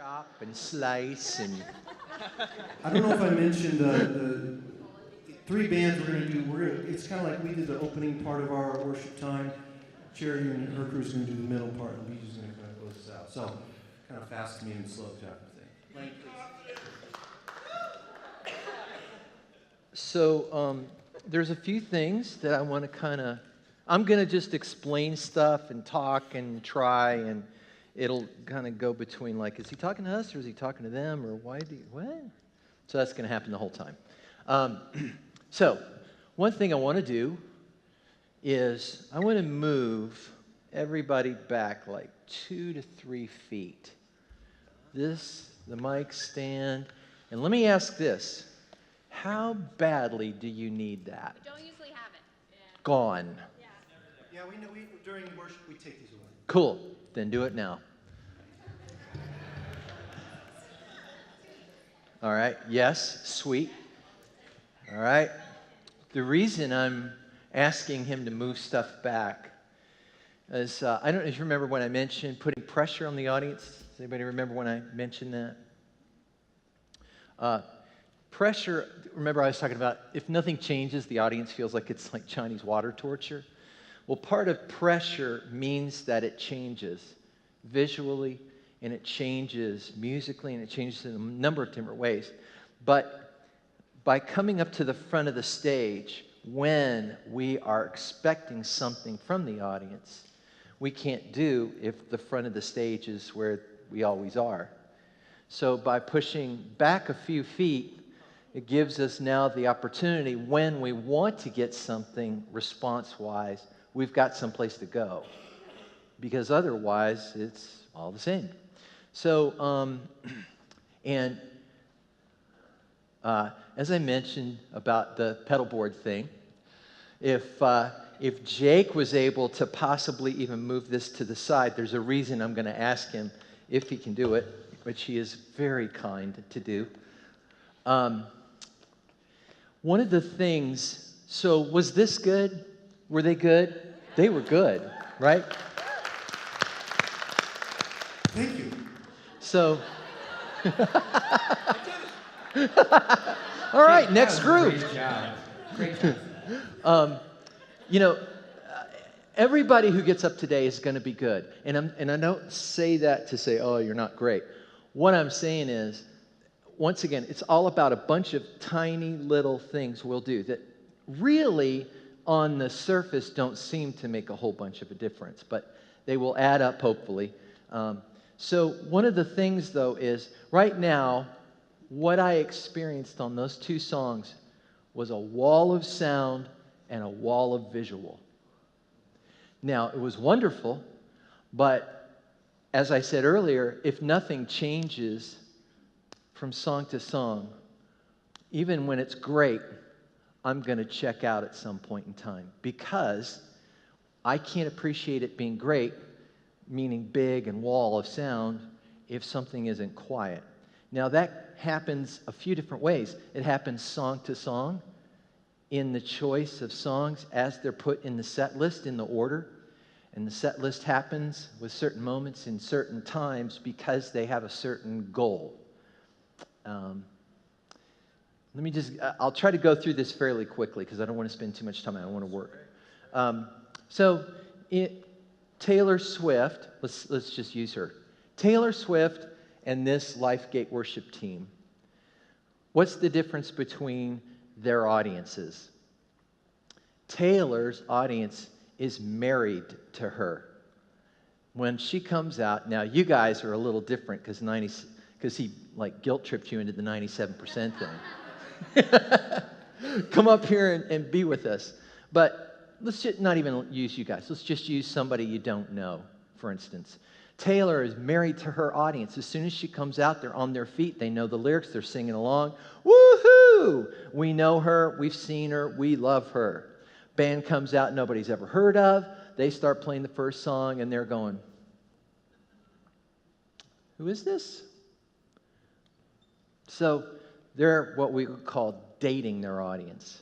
chop and slice and... I don't know if I mentioned the three bands we're going to do. It's kind of like we did the opening part of our worship time. Charity and her crew's going to do the middle part, and Luigi's going to kind of close us out. So, kind of fast, medium, slow type of thing. Lane, please. So there's a few things that I want to kind of... I'm going to just explain stuff and talk and try, and it'll kind of go between, like, is he talking to us or is he talking to them, or what? So that's going to happen the whole time. So one thing I want to do is I want to move everybody back like 2 to 3 feet. The mic stand. And let me ask this. How badly do you need that? We don't usually have it. Yeah. Gone. Yeah, we know. During worship, we take these away. Cool. Then do it now. All right. Yes. Sweet. All right. The reason I'm asking him to move stuff back is, I don't know if you remember when I mentioned putting pressure on the audience. Does anybody remember when I mentioned that? Pressure, remember I was talking about if nothing changes, the audience feels like it's like Chinese water torture. Well, part of pressure means that it changes visually, and it changes musically, and it changes in a number of different ways. But by coming up to the front of the stage, when we are expecting something from the audience, we can't do if the front of the stage is where we always are. So by pushing back a few feet, it gives us now the opportunity when we want to get something response-wise, we've got someplace to go. Because otherwise, it's all the same. So, as I mentioned about the pedal board thing, if Jake was able to possibly even move this to the side, there's a reason I'm going to ask him if he can do it, which he is very kind to do. One of the things, so was this good? Were they good? They were good, right? Thank you. So, all right, next group. Great job. Great job. Everybody who gets up today is going to be good. And I don't say that to say, oh, you're not great. What I'm saying is, once again, it's all about a bunch of tiny little things we'll do that really on the surface don't seem to make a whole bunch of a difference, but they will add up, hopefully. So one of the things, though, is right now, what I experienced on those two songs was a wall of sound and a wall of visual. Now, it was wonderful, but as I said earlier, if nothing changes from song to song, even when it's great, I'm going to check out at some point in time because I can't appreciate it being great, meaning big and wall of sound, if something isn't quiet. Now, that happens a few different ways. It happens song to song in the choice of songs as they're put in the set list in the order. And the set list happens with certain moments in certain times because they have a certain goal. I'll try to go through this fairly quickly because I don't want to spend too much time. I don't want to work. Taylor Swift, let's just use her. Taylor Swift and this LifeGate worship team. What's the difference between their audiences? Taylor's audience is married to her. When she comes out, now you guys are a little different because he like guilt tripped you into the 97% thing. Come up here and be with us. But let's just not even use you guys. Let's just use somebody you don't know, for instance. Taylor is married to her audience. As soon as she comes out, they're on their feet. They know the lyrics. They're singing along. Woohoo! We know her. We've seen her. We love her. Band comes out nobody's ever heard of. They start playing the first song, and they're going, who is this? So they're what we would call dating their audience.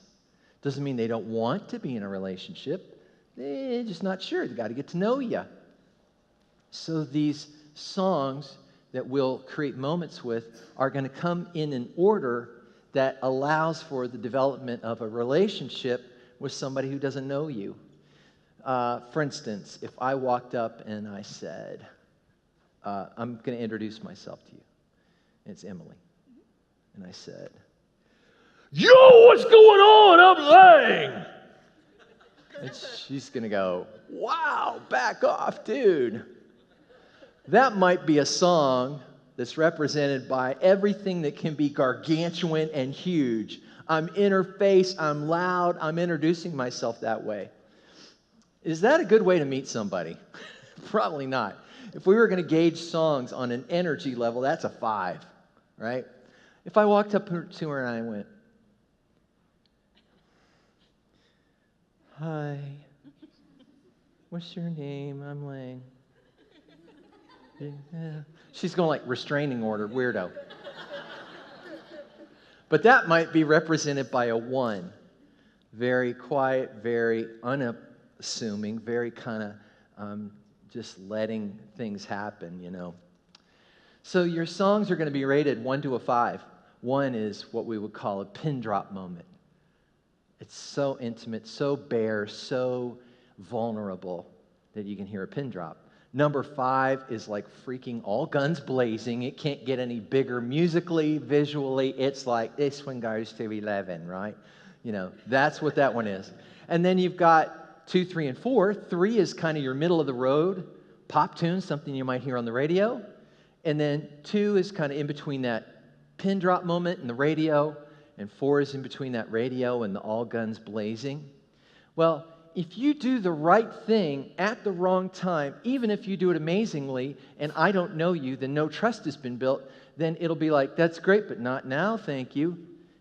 Doesn't mean they don't want to be in a relationship. They're just not sure. They got to get to know you. So these songs that we'll create moments with are going to come in an order that allows for the development of a relationship with somebody who doesn't know you. For instance, if I walked up and I said, I'm going to introduce myself to you. It's Emily. And I said, "Yo, what's going on? I'm Lang." And she's going to go, "Wow, back off, dude." That might be a song that's represented by everything that can be gargantuan and huge. I'm in her face, I'm loud, I'm introducing myself that way. Is that a good way to meet somebody? Probably not. If we were going to gauge songs on an energy level, that's a 5, right? If I walked up to her and I went, "Hi, what's your name? I'm Lang." Yeah. She's going like restraining order, weirdo. But that might be represented by a 1. Very quiet, very unassuming, very kind of just letting things happen, you know. So your songs are going to be rated 1 to a 5. 1 is what we would call a pin drop moment. It's so intimate, so bare, so vulnerable that you can hear a pin drop. Number 5 is like freaking all guns blazing. It can't get any bigger musically, visually. It's like, this one goes to 11, right? You know, that's what that one is. And then you've got 2, 3, and 4. 3 is kind of your middle of the road pop tune, something you might hear on the radio. And then 2 is kind of in between that pin drop moment and the radio. And 4 is in between that radio and the all guns blazing. Well, if you do the right thing at the wrong time, even if you do it amazingly and I don't know you, then no trust has been built, then it'll be like, that's great, but not now, thank you.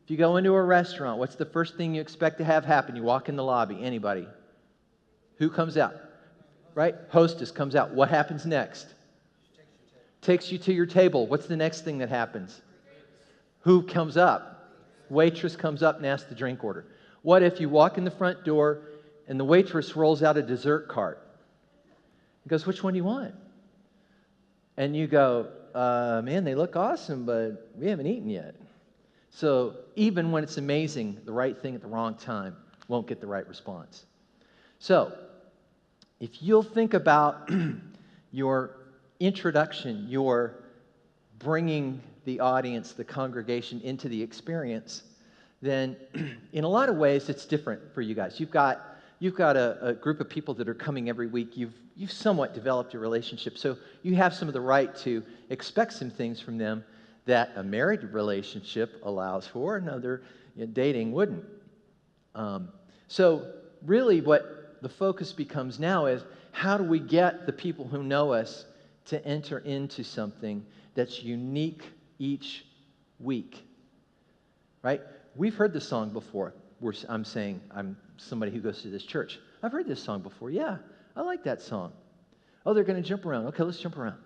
If you go into a restaurant, what's the first thing you expect to have happen? You walk in the lobby. Anybody? Who comes out? Right? Hostess comes out. What happens next? Takes you to your table. What's the next thing that happens? Who comes up? Waitress comes up and asks the drink order. What if you walk in the front door and the waitress rolls out a dessert cart? He goes, "Which one do you want?" And you go, "Man, they look awesome, but we haven't eaten yet." So even when it's amazing, the right thing at the wrong time won't get the right response. So if you'll think about your introduction, your bringing the audience, the congregation into the experience, then in a lot of ways it's different for you guys. You've got a group of people that are coming every week. You've somewhat developed a relationship, so you have some of the right to expect some things from them that a married relationship allows for, another dating wouldn't. So really what the focus becomes now is, how do we get the people who know us to enter into something that's unique each week, right? We've heard this song before. I'm saying I'm somebody who goes to this church. I've heard this song before. Yeah, I like that song. Oh, they're going to jump around. Okay, let's jump around.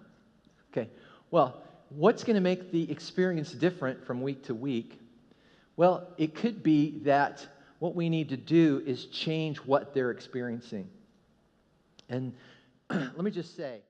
Okay, well, what's going to make the experience different from week to week? Well, it could be that what we need to do is change what they're experiencing. And let me just say,